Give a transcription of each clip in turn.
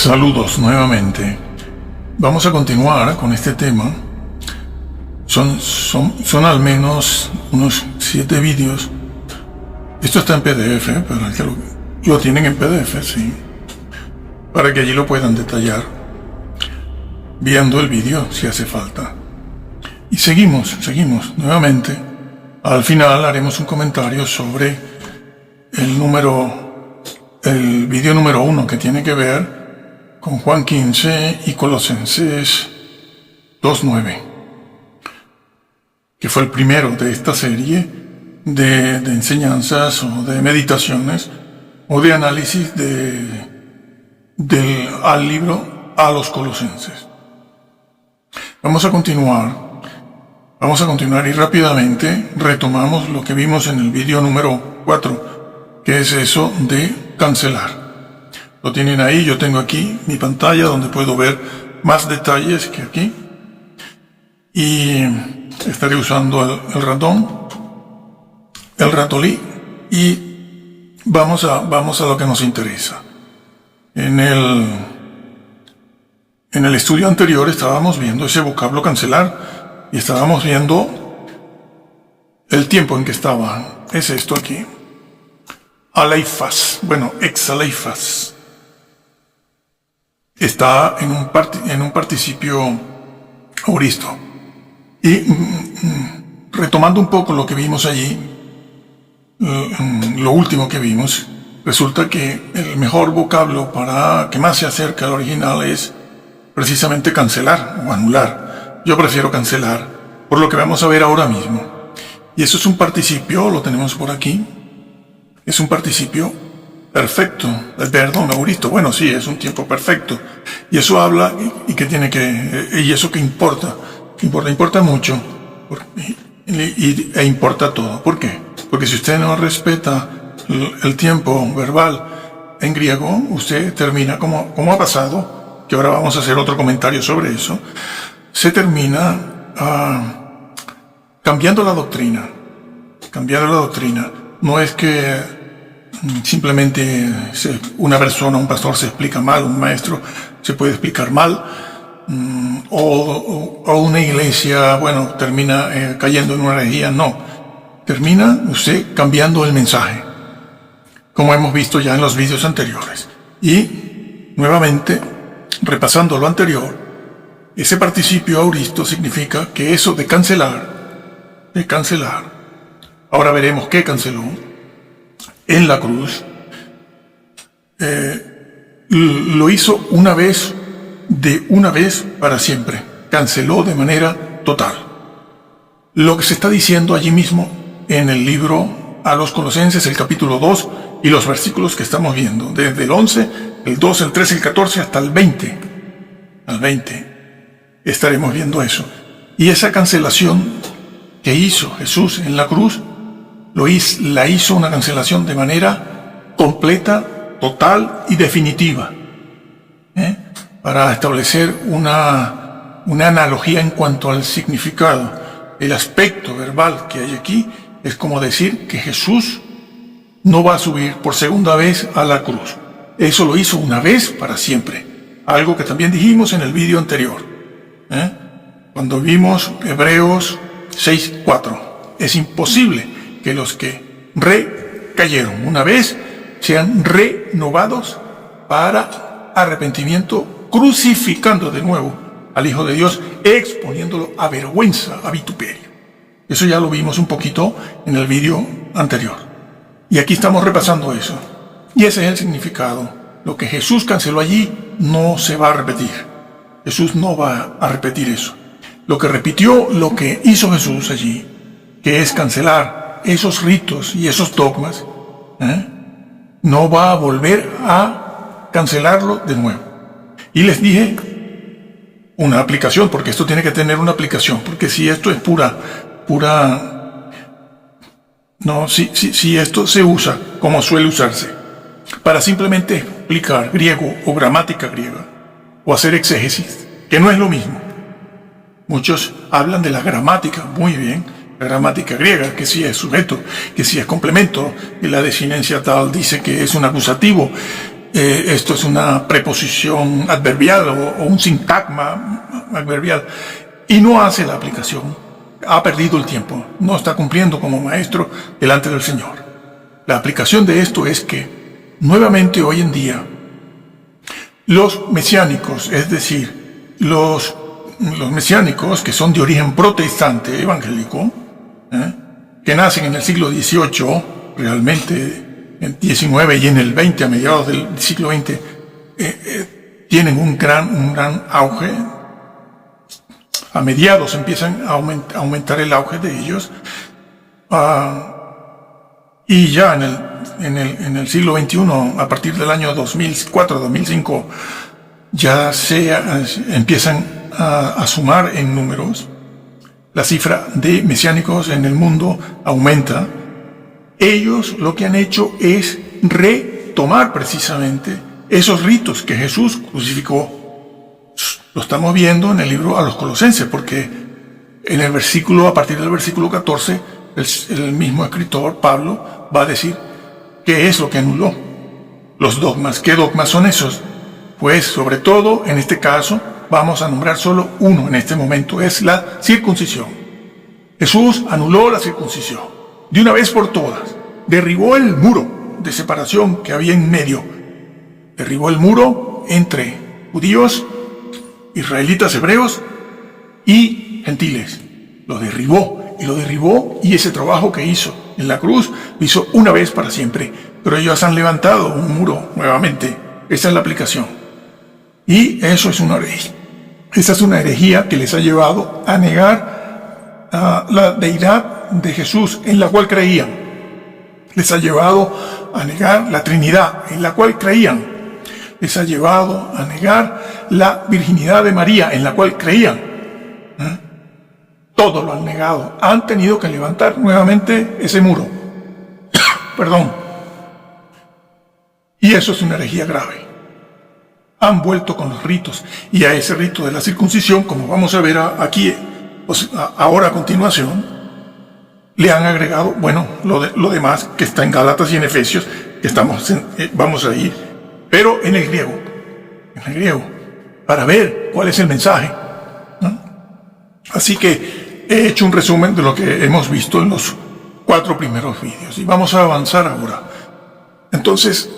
Saludos nuevamente. Vamos a continuar con este tema. Son al menos unos 7 vídeos. Esto está en PDF, para que lo tienen en PDF, sí. Para que allí lo puedan detallar, viendo el vídeo si hace falta. Y seguimos nuevamente. Al final haremos un comentario sobre el vídeo número 1, que tiene que ver con Juan 15 y Colosenses 2:9, que fue el primero de esta serie de enseñanzas o de meditaciones o de análisis al libro a los Colosenses. Vamos a continuar y rápidamente retomamos lo que vimos en el vídeo número 4, que es eso de cancelar. Lo tienen ahí, yo tengo aquí mi pantalla donde puedo ver más detalles que aquí. Y estaré usando el ratón, el ratolí, y vamos a lo que nos interesa. En el estudio anterior estábamos viendo ese vocablo cancelar y estábamos viendo el tiempo en que estaba. Es esto aquí. Aleifas, exaleifas. Está en un participio auristo. Y retomando un poco lo que vimos allí, lo último que vimos, resulta que el mejor vocablo que más se acerca al original es precisamente cancelar o anular. Yo prefiero cancelar, por lo que vamos a ver ahora mismo. Y eso es un participio, lo tenemos por aquí. Es un participio perfecto, perdón, auristo. Bueno, sí, es un tiempo perfecto. Y eso habla, y eso que importa. Importa mucho. E importa todo. ¿Por qué? Porque si usted no respeta el tiempo verbal en griego, usted termina, como ha pasado, que ahora vamos a hacer otro comentario sobre eso, se termina cambiando la doctrina. No es que simplemente una persona, un pastor se explica mal, un maestro se puede explicar mal, o una iglesia, termina cayendo en una herejía. No, termina usted cambiando el mensaje, como hemos visto ya en los vídeos anteriores. Y nuevamente, repasando lo anterior, ese participio auristo significa que eso de cancelar, ahora veremos qué canceló en la cruz, lo hizo una vez para siempre. Canceló de manera total. Lo que se está diciendo allí mismo en el libro a los Colosenses, el capítulo 2, y los versículos que estamos viendo, desde el 11, el 12, el 13, el 14 hasta el 20. Al 20 estaremos viendo eso. Y esa cancelación que hizo Jesús en la cruz, la hizo una cancelación de manera completa, total y definitiva, para establecer una analogía en cuanto al significado. El aspecto verbal que hay aquí es como decir que Jesús no va a subir por segunda vez a la cruz. Eso lo hizo una vez para siempre, algo que también dijimos en el vídeo anterior, cuando vimos Hebreos 6:4. Es imposible que los que recayeron una vez sean renovados para arrepentimiento, crucificando de nuevo al Hijo de Dios, exponiéndolo a vergüenza, a vituperio. Eso ya lo vimos un poquito en el vídeo anterior. Y aquí estamos repasando eso. Y ese es el significado. Lo que Jesús canceló allí no se va a repetir. Jesús no va a repetir eso. Lo que hizo Jesús allí, que es cancelar esos ritos y esos dogmas, no va a volver a cancelarlo de nuevo. Y les dije una aplicación, porque esto tiene que tener una aplicación, porque si esto es si esto se usa como suele usarse, para simplemente explicar griego o gramática griega, o hacer exégesis, que no es lo mismo. Muchos hablan de la gramática, muy bien, la gramática griega, que si es sujeto, que si es complemento, y la desinencia tal dice que es un acusativo, esto es una preposición adverbial o un sintagma adverbial, y no hace la aplicación, ha perdido el tiempo, no está cumpliendo como maestro delante del Señor. La aplicación de esto es que, nuevamente hoy en día, los mesiánicos, es decir, los mesiánicos que son de origen protestante evangélico, que nacen en el siglo XVIII, realmente en el XIX y en el XX, a mediados del siglo XX, tienen un gran auge. A mediados empiezan a aumentar el auge de ellos, y ya en el siglo XXI, a partir del año 2004-2005, ya empiezan a sumar en números. La cifra de mesiánicos en el mundo aumenta. Ellos lo que han hecho es retomar precisamente esos ritos que Jesús crucificó. Lo estamos viendo en el libro a los Colosenses, porque en el versículo, a partir del versículo 14, el mismo escritor, Pablo, va a decir qué es lo que anuló los dogmas. ¿Qué dogmas son esos? Pues, sobre todo, en este caso, vamos a nombrar solo uno en este momento, es la circuncisión. Jesús anuló la circuncisión de una vez por todas. Derribó el muro de separación que había en medio. Derribó el muro entre judíos, israelitas, hebreos y gentiles. Lo derribó, y ese trabajo que hizo en la cruz lo hizo una vez para siempre. Pero ellos han levantado un muro nuevamente. Esa es la aplicación. Y eso es una herejía. Esa es una herejía que les ha llevado a negar la deidad de Jesús en la cual creían. Les ha llevado a negar la Trinidad en la cual creían. Les ha llevado a negar la virginidad de María en la cual creían. Todo lo han negado. Han tenido que levantar nuevamente ese muro. Perdón. Y eso es una herejía grave. Han vuelto con los ritos, y a ese rito de la circuncisión, como vamos a ver aquí, ahora a continuación, le han agregado, bueno, lo demás que está en Gálatas y en Efesios, que vamos a ir, pero en el griego, para ver cuál es el mensaje, ¿no? Así que he hecho un resumen de lo que hemos visto en los 4 primeros vídeos, y vamos a avanzar ahora. Entonces,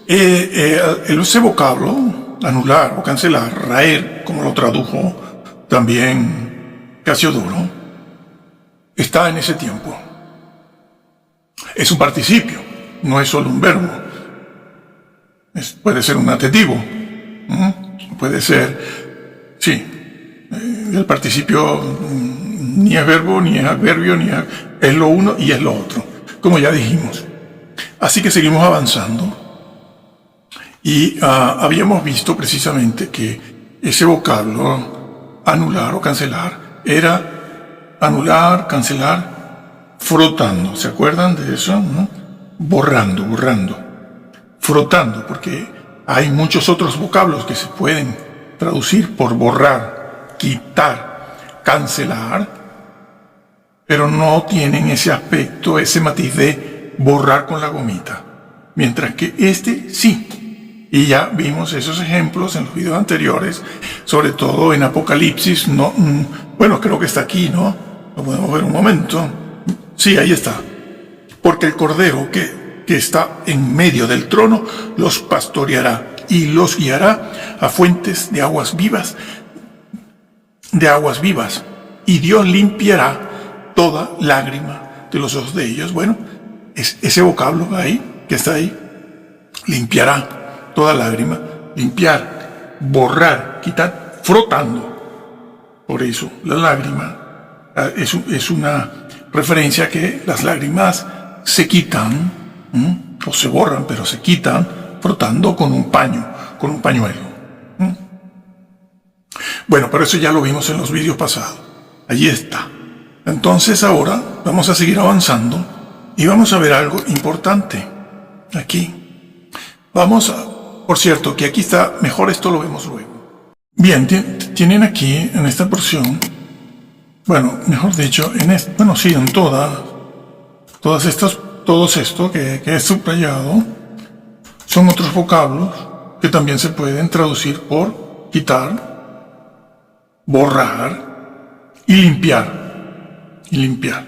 ese vocablo, anular o cancelar, raer, como lo tradujo también Casiodoro, está en ese tiempo. Es un participio, no es solo un verbo. Puede ser un adjetivo, puede ser, sí, el participio ni es verbo, ni es adverbio, es lo uno y es lo otro, como ya dijimos. Así que seguimos avanzando. Y habíamos visto precisamente que ese vocablo, anular o cancelar, era anular, cancelar, frotando. ¿Se acuerdan de eso? ¿No? Borrando, frotando, porque hay muchos otros vocablos que se pueden traducir por borrar, quitar, cancelar, pero no tienen ese aspecto, ese matiz de borrar con la gomita, mientras que este sí. Y ya vimos esos ejemplos en los videos anteriores, sobre todo en Apocalipsis. No, bueno, creo que está aquí, ¿no? Lo podemos ver un momento. Sí, ahí está. Porque el Cordero que está en medio del trono los pastoreará y los guiará a fuentes de aguas vivas, y Dios limpiará toda lágrima de los ojos de ellos. Bueno, es ese vocablo ahí, que está ahí, limpiará toda lágrima, limpiar, borrar, quitar, frotando. Por eso la lágrima es una referencia a que las lágrimas se quitan, o se borran, pero se quitan frotando con un pañuelo. Bueno, pero eso ya lo vimos en los vídeos pasados. Allí está. Entonces ahora vamos a seguir avanzando y vamos a ver algo importante aquí. Por cierto, que aquí está mejor, esto lo vemos luego. Bien, tienen aquí en esta porción, bueno, mejor dicho, en todas estas, todo esto que es subrayado, son otros vocablos que también se pueden traducir por quitar, borrar y limpiar. Y limpiar.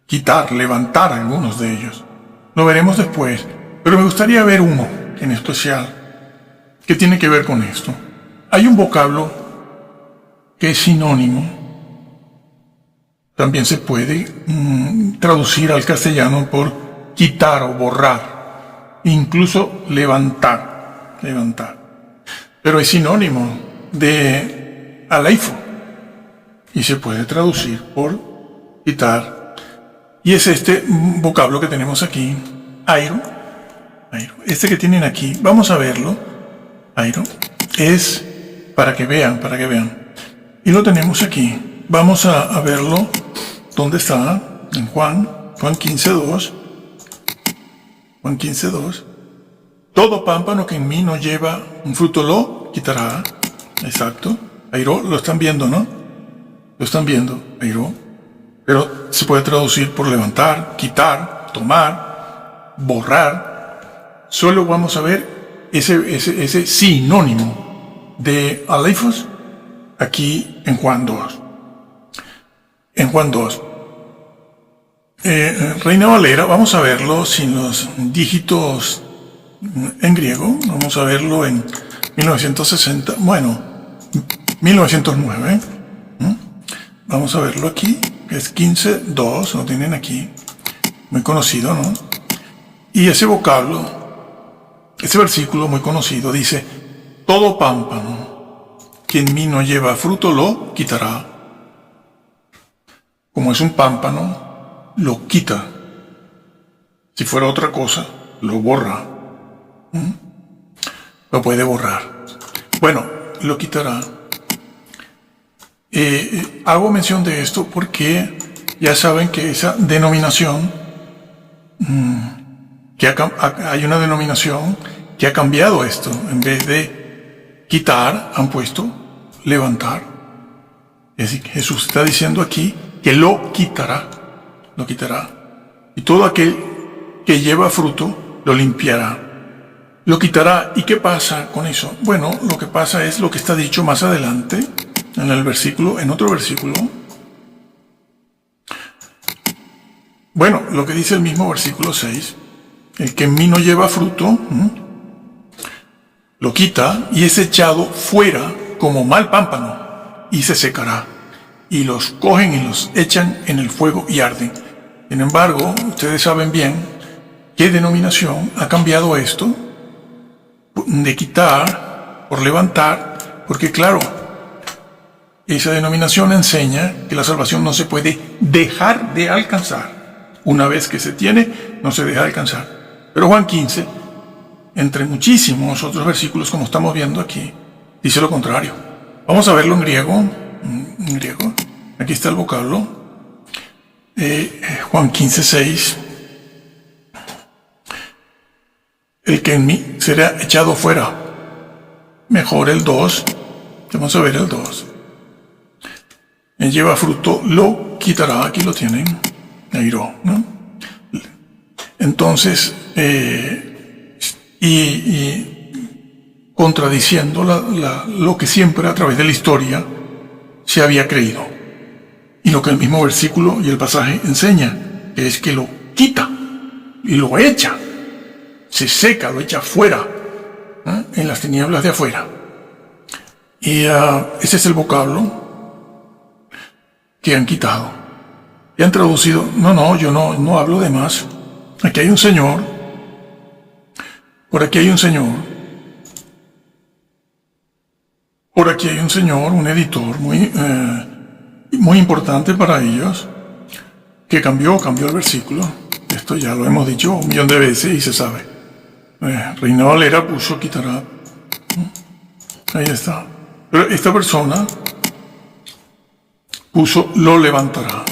Quitar, levantar algunos de ellos. Lo veremos después, pero me gustaría ver uno en especial que tiene que ver con esto. Hay un vocablo que es sinónimo, también se puede traducir al castellano por quitar o borrar, incluso levantar, pero es sinónimo de aleifo y se puede traducir por quitar, y es este vocablo que tenemos aquí, airo, este que tienen aquí, vamos a verlo, airo, es para que vean, y lo tenemos aquí, vamos a verlo, ¿dónde está? En Juan 15:2, Juan 15:2, todo pámpano que en mí no lleva un fruto lo quitará, exacto, airo, lo están viendo, ¿no? Lo están viendo, airo, pero se puede traducir por levantar, quitar, tomar, borrar. Solo vamos a ver ese sinónimo de aleifos aquí en Juan 2. En Juan 2. Reina Valera, vamos a verlo sin los dígitos en griego. Vamos a verlo en 1960, bueno, 1909. Vamos a verlo aquí, que es 15:2, lo tienen aquí. Muy conocido, ¿no? Y ese vocablo, ese versículo muy conocido dice, todo pámpano que en mí no lleva fruto lo quitará. Como es un pámpano, lo quita. Si fuera otra cosa, lo borra. Lo puede borrar. Bueno, lo quitará. Hago mención de esto porque ya saben que esa denominación, hay una denominación que ha cambiado esto. En vez de quitar, han puesto levantar. Es decir, Jesús está diciendo aquí que lo quitará. Y todo aquel que lleva fruto, lo limpiará. Lo quitará. ¿Y qué pasa con eso? Bueno, lo que pasa es lo que está dicho más adelante, en otro versículo. Bueno, lo que dice el mismo versículo 6, el que en mí no lleva fruto, lo quita y es echado fuera como mal pámpano y se secará. Y los cogen y los echan en el fuego y arden. Sin embargo, ustedes saben bien qué denominación ha cambiado esto de quitar por levantar, porque claro, esa denominación enseña que la salvación no se puede dejar de alcanzar. Una vez que se tiene, no se deja de alcanzar. Pero Juan 15, entre muchísimos otros versículos, como estamos viendo aquí, dice lo contrario. Vamos a verlo en griego. Aquí está el vocablo. Juan 15:6. El que en mí será echado fuera. Mejor el 2. Vamos a ver el 2. Él lleva fruto, lo quitará. Aquí lo tienen. Airo, ¿no? Entonces, contradiciendo lo que siempre a través de la historia se había creído. Y lo que el mismo versículo y el pasaje enseña, es que lo quita y lo echa. Se seca, lo echa fuera, en las tinieblas de afuera. Y ese es el vocablo que han quitado. Y han traducido, yo no hablo de más. Aquí hay un señor, por aquí hay un señor, por aquí hay un señor, un editor muy importante para ellos, que cambió el versículo. Esto ya lo hemos dicho 1.000.000 de veces y se sabe. Reina Valera puso quitará. Ahí está. Pero esta persona puso lo levantará.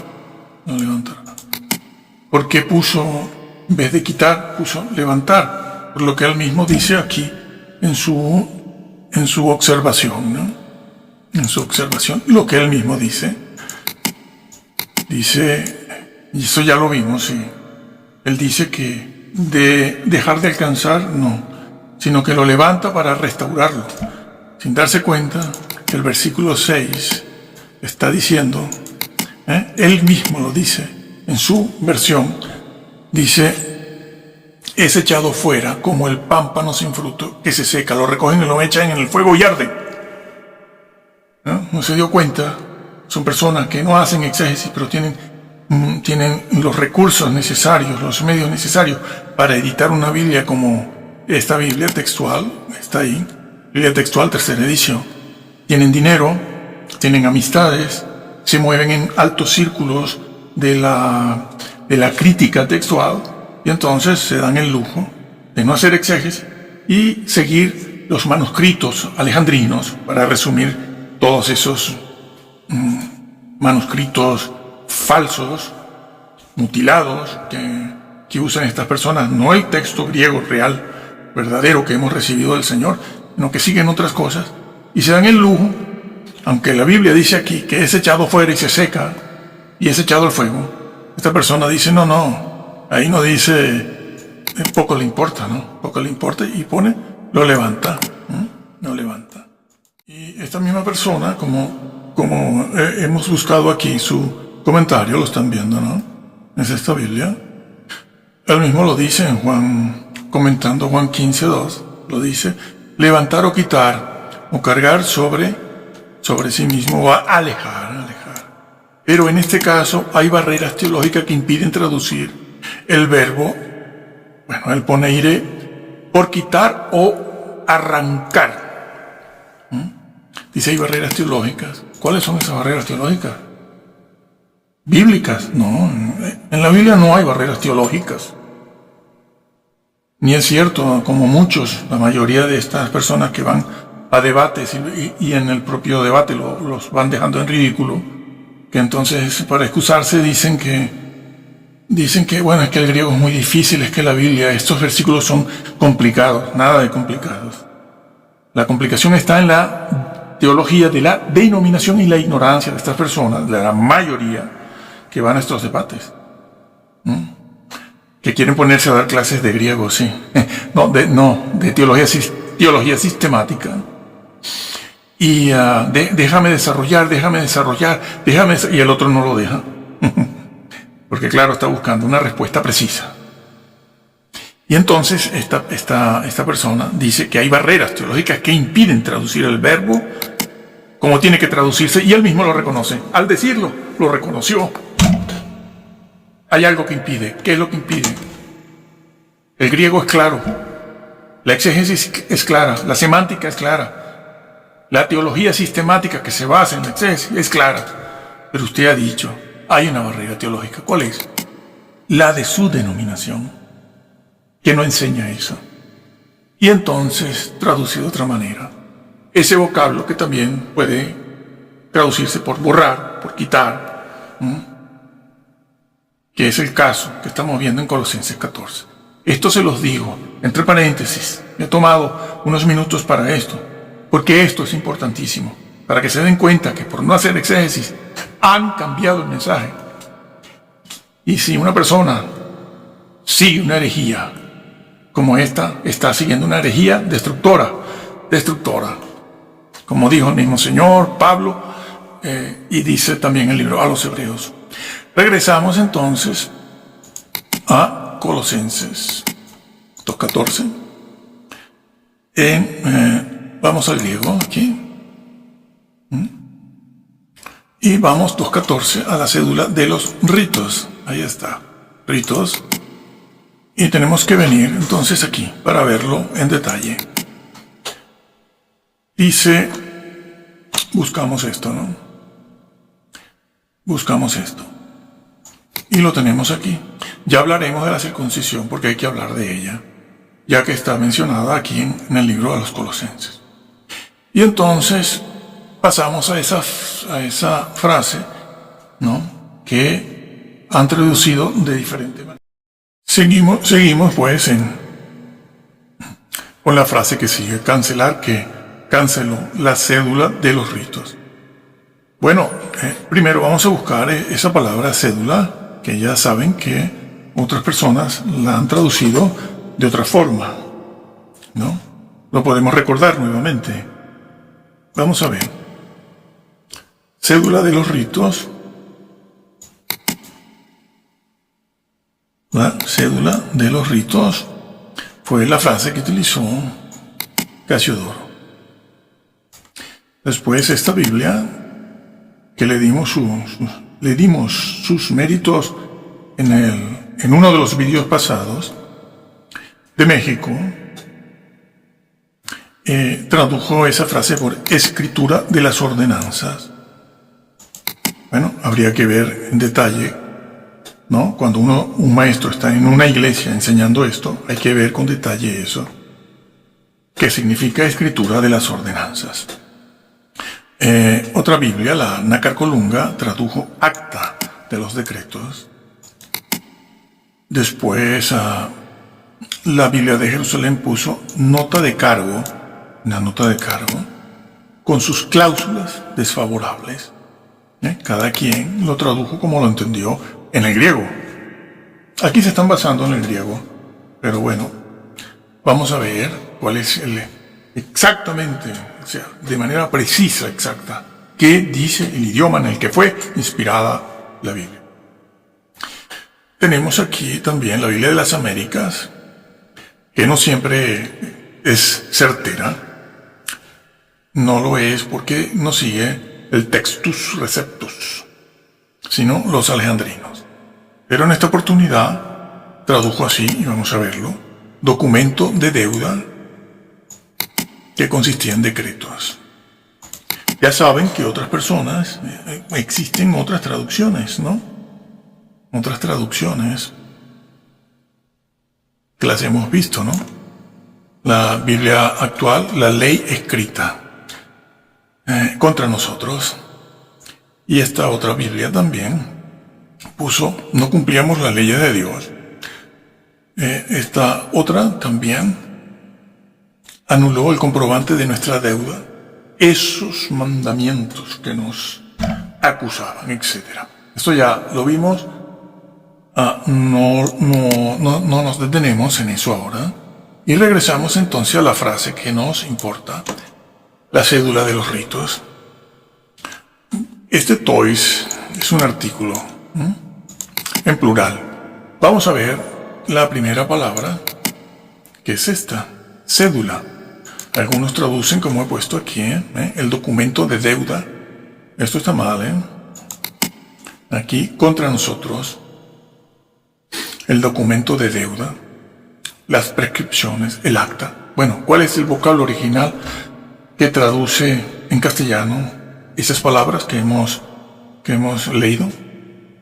¿Por qué puso, en vez de quitar, puso levantar? Por lo que él mismo dice aquí en su observación, ¿no? En su observación, lo que él mismo dice, y eso ya lo vimos, sí. Él dice que de dejar de alcanzar, no. sino que lo levanta para restaurarlo, sin darse cuenta que el versículo 6 está diciendo, él mismo lo dice en su versión, dice, es echado fuera como el pámpano sin fruto que se seca, lo recogen y lo echan en el fuego y arde. ¿No se dio cuenta? Son personas que no hacen exégesis, pero tienen los recursos necesarios, los medios necesarios para editar una Biblia como esta Biblia textual, está ahí, Biblia textual, tercera edición. Tienen dinero, tienen amistades, se mueven en altos círculos de la crítica textual, y entonces se dan el lujo de no hacer exégesis y seguir los manuscritos alejandrinos para resumir todos esos manuscritos falsos, mutilados, que usan estas personas, no el texto griego real, verdadero que hemos recibido del Señor, sino que siguen otras cosas y se dan el lujo, aunque la Biblia dice aquí que es echado fuera y se seca y es echado al fuego. Esta persona dice, no, ahí no dice, poco le importa, ¿no? Poco le importa, y pone, lo levanta, lo levanta. Y esta misma persona, como hemos buscado aquí su comentario, lo están viendo, ¿no? Es esta Biblia. Él mismo lo dice en Juan, comentando Juan 15:2, lo dice, levantar o quitar, o cargar sobre sí mismo, o alejar. Pero en este caso hay barreras teológicas que impiden traducir el verbo, bueno, él pone iré, por quitar o arrancar. Dice hay barreras teológicas. ¿Cuáles son esas barreras teológicas? Bíblicas. No, en la Biblia no hay barreras teológicas. Ni es cierto, como muchos, la mayoría de estas personas que van a debates y en el propio debate los van dejando en ridículo, que entonces para excusarse dicen que bueno, es que el griego es muy difícil, es que la Biblia, estos versículos son complicados. Nada de complicados. La complicación está en la teología de la denominación y la ignorancia de estas personas, de la mayoría que van a estos debates, que quieren ponerse a dar clases de griego, sí, de teología sistemática, y déjame desarrollar, y el otro no lo deja, porque claro, está buscando una respuesta precisa. Y entonces esta persona dice que hay barreras teológicas que impiden traducir el verbo como tiene que traducirse, y él mismo lo reconoce. Al decirlo, lo reconoció. Hay algo que impide. ¿Qué es lo que impide? El griego es claro, la exégesis es clara, la semántica es clara, la teología sistemática que se basa en la exégesis es clara. Pero usted ha dicho, hay una barrera teológica. ¿Cuál es? La de su denominación, que no enseña eso. Y entonces traduce de otra manera. Ese vocablo que también puede traducirse por borrar, por quitar, que es el caso que estamos viendo en Colosenses 14. Esto se los digo, entre paréntesis, me he tomado unos minutos para esto, porque esto es importantísimo, para que se den cuenta que por no hacer exégesis han cambiado el mensaje. Y si una persona sigue una herejía como esta, está siguiendo una herejía destructora, como dijo el mismo Señor, Pablo, y dice también el libro a los Hebreos. Regresamos entonces a Colosenses 2:14. Vamos al griego aquí. Y vamos 2:14 a la cédula de los ritos. Ahí está, ritos. Y tenemos que venir entonces aquí para verlo en detalle. Dice, buscamos esto, ¿no? Buscamos esto. Y lo tenemos aquí. Ya hablaremos de la circuncisión porque hay que hablar de ella, ya que está mencionada aquí en el libro de los Colosenses. Y entonces pasamos a esa frase, ¿no? Que han traducido de diferente manera. Seguimos pues con la frase que sigue, cancelar, que canceló la cédula de los ritos. Bueno, primero vamos a buscar esa palabra cédula, que ya saben que otras personas la han traducido de otra forma, ¿no? lo podemos recordar nuevamente. Vamos a ver. Cédula de los ritos. La cédula de los ritos fue la frase que utilizó Casiodoro. Después esta Biblia, que le dimos sus méritos en uno de los vídeos pasados, de México, tradujo esa frase por escritura de las ordenanzas. Bueno, habría que ver en detalle, ¿no? Cuando un maestro está en una iglesia enseñando esto, hay que ver con detalle eso. ¿Qué significa escritura de las ordenanzas? Otra Biblia, la Nácar Colunga, tradujo acta de los decretos. Después, la Biblia de Jerusalén puso nota de cargo, una nota de cargo, con sus cláusulas desfavorables. Cada quien lo tradujo como lo entendió en el griego. Aquí se están basando en el griego, pero bueno, vamos a ver cuál es exactamente, o sea, de manera precisa, exacta, qué dice el idioma en el que fue inspirada la Biblia. Tenemos aquí también la Biblia de las Américas, que no siempre es certera. No lo es porque no sigue el Textus Receptus, sino los alejandrinos. Pero en esta oportunidad tradujo así, y vamos a verlo, documento de deuda que consistía en decretos. Ya saben que otras personas, existen otras traducciones, ¿no? Otras traducciones que las hemos visto, ¿no? La Biblia actual, la ley escrita contra nosotros. Y esta otra Biblia también puso, no cumplíamos la ley de Dios. Esta otra también anuló el comprobante de nuestra deuda, esos mandamientos que nos acusaban, etc. Esto ya lo vimos. No nos detenemos en eso ahora. Y regresamos entonces a la frase que nos importa, la cédula de los ritos. Este tois es un artículo en plural. Vamos a ver la primera palabra, que es esta, cédula. Algunos traducen, como he puesto aquí, el documento de deuda. Esto está mal, Aquí, contra nosotros, el documento de deuda, las prescripciones, el acta. Bueno, ¿cuál es el vocablo original que traduce en castellano esas palabras que hemos leído?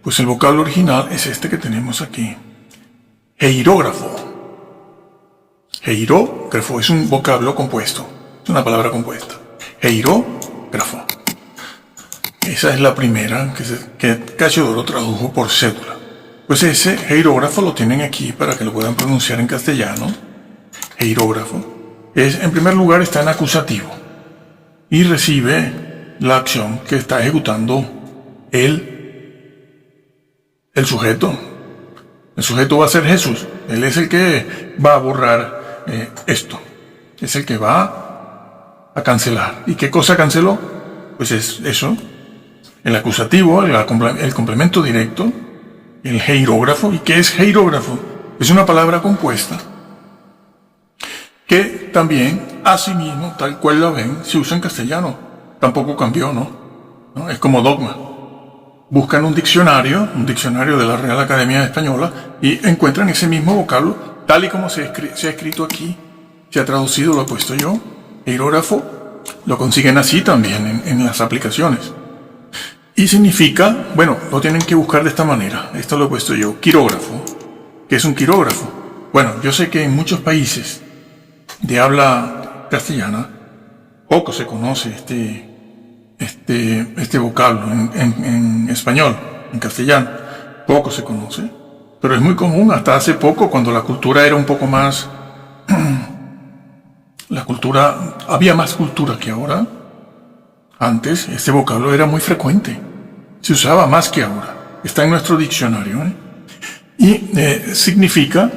Pues el vocablo original es este que tenemos aquí. Heirógrafo. Heirógrafo es un vocablo compuesto, es una palabra compuesta. Heirógrafo. Esa es la primera que Casiodoro tradujo por cédula. Pues ese heirógrafo lo tienen aquí para que lo puedan pronunciar en castellano. Heirógrafo. En primer lugar está en acusativo y recibe la acción que está ejecutando el sujeto. El sujeto va a ser Jesús. Él es el que va a borrar esto. Es el que va a cancelar. ¿Y qué cosa canceló? Pues es eso. El acusativo, el complemento directo, el heirógrafo. ¿Y qué es heirógrafo? Es una palabra compuesta que también, asimismo, tal cual la ven, se usa en castellano. Tampoco cambió, ¿no? Es como dogma. Buscan un diccionario de la Real Academia Española, y encuentran ese mismo vocablo, tal y como se ha escrito aquí, se ha traducido, lo he puesto yo. Heirógrafo, lo consiguen así también en las aplicaciones. Y significa, bueno, lo tienen que buscar de esta manera. Esto lo he puesto yo, quirógrafo. ¿Qué es un quirógrafo? Bueno, yo sé que en muchos países de habla castellana poco se conoce este vocablo en español, en castellano. Poco se conoce, pero es muy común hasta hace poco, cuando la cultura era un poco más... había más cultura que ahora. Antes, este vocablo era muy frecuente. Se usaba más que ahora. Está en nuestro diccionario. Y significa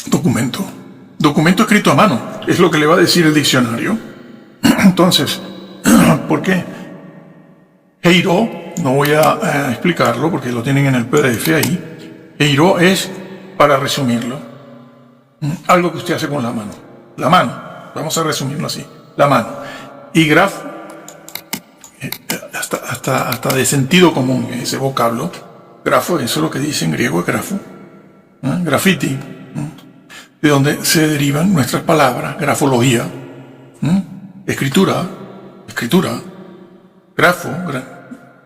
documento. documento escrito a mano, es lo que le va a decir el diccionario. Entonces, ¿por qué? Heiro, no voy a explicarlo porque lo tienen en el PDF ahí. Heiro es, para resumirlo, algo que usted hace con la mano. La mano, vamos a resumirlo así, la mano. Y graf, hasta de sentido común ese vocablo. Grafo, eso es lo que dice en griego, grafo. Graffiti, de donde se derivan nuestras palabras, grafología, escritura,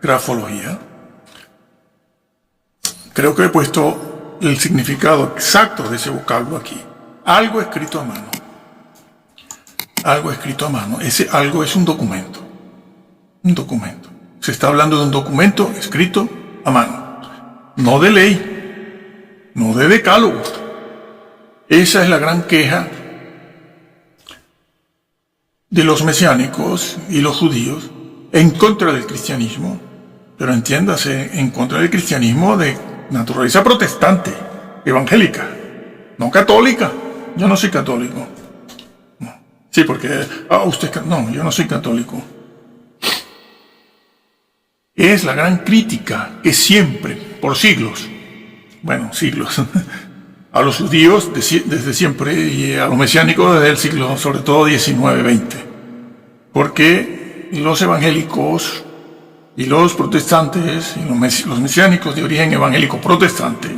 grafología. Creo que he puesto el significado exacto de ese vocablo aquí. Algo escrito a mano. Algo escrito a mano. Ese algo es un documento. Un documento. Se está hablando de un documento escrito a mano. No de ley. No de decálogo. Esa es la gran queja de los mesiánicos y los judíos en contra del cristianismo. Pero entiéndase, en contra del cristianismo de naturaleza protestante, evangélica, no católica. Yo no soy católico. No. Sí, porque, no, yo no soy católico. Es la gran crítica que siempre, por siglos, a los judíos desde siempre y a los mesiánicos desde el siglo, sobre todo, XIX-XX. Porque los evangélicos y los protestantes, y los mesiánicos de origen evangélico protestante,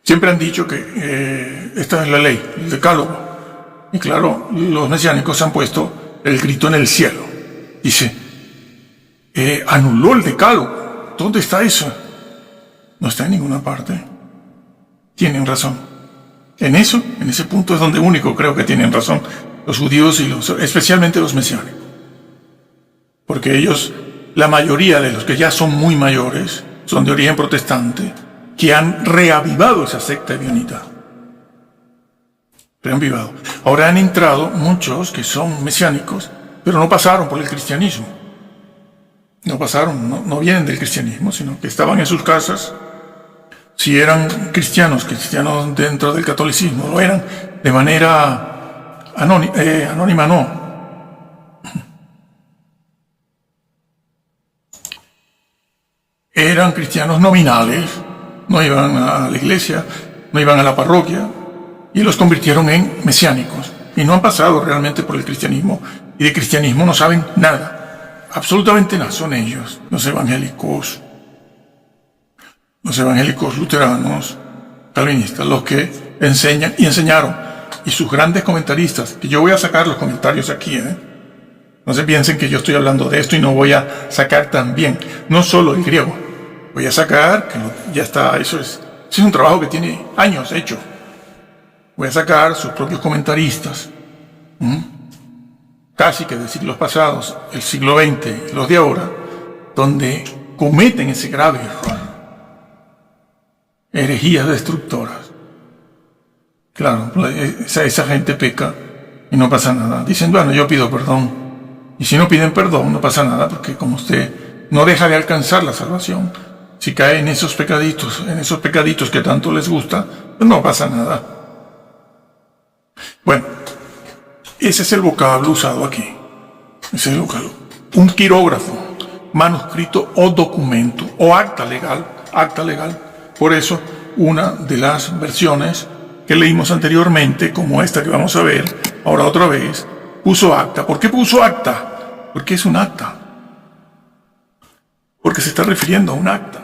siempre han dicho que esta es la ley, el decálogo. Y claro, los mesiánicos han puesto el grito en el cielo. Dice, anuló el decálogo. ¿Dónde está eso? No está en ninguna parte. Tienen razón. En ese punto es donde único creo que tienen razón los judíos y especialmente los mesiánicos. Porque ellos, la mayoría de los que ya son muy mayores, son de origen protestante, que han reavivado esa secta ebionita. Reavivado. Ahora han entrado muchos que son mesiánicos, pero no pasaron por el cristianismo. No pasaron, no vienen del cristianismo, sino que estaban en sus casas. Si eran cristianos dentro del catolicismo, lo eran de manera anónima, no. Eran cristianos nominales, no iban a la iglesia, no iban a la parroquia, y los convirtieron en mesiánicos. Y no han pasado realmente por el cristianismo, y de cristianismo no saben nada, absolutamente nada. Son ellos, los evangélicos luteranos, calvinistas, los que enseñan y enseñaron. Y sus grandes comentaristas, que yo voy a sacar los comentarios aquí, no se piensen que yo estoy hablando de esto y no voy a sacar también, no solo el griego, voy a sacar, que ya está, eso es un trabajo que tiene años hecho. Voy a sacar sus propios comentaristas, casi que de siglos pasados, el siglo XX, los de ahora, donde cometen ese grave error. Herejías destructoras. Claro, esa gente peca y no pasa nada. Dicen, bueno, yo pido perdón. Y si no piden perdón, no pasa nada, porque como usted no deja de alcanzar la salvación, si cae en esos pecaditos que tanto les gusta, pues no pasa nada. Bueno, ese es el vocablo usado aquí. Ese es el vocablo. Un quirógrafo, manuscrito o documento, o acta legal. Por eso, una de las versiones que leímos anteriormente, como esta que vamos a ver, ahora otra vez, puso acta. ¿Por qué puso acta? Porque es un acta. Porque se está refiriendo a un acta.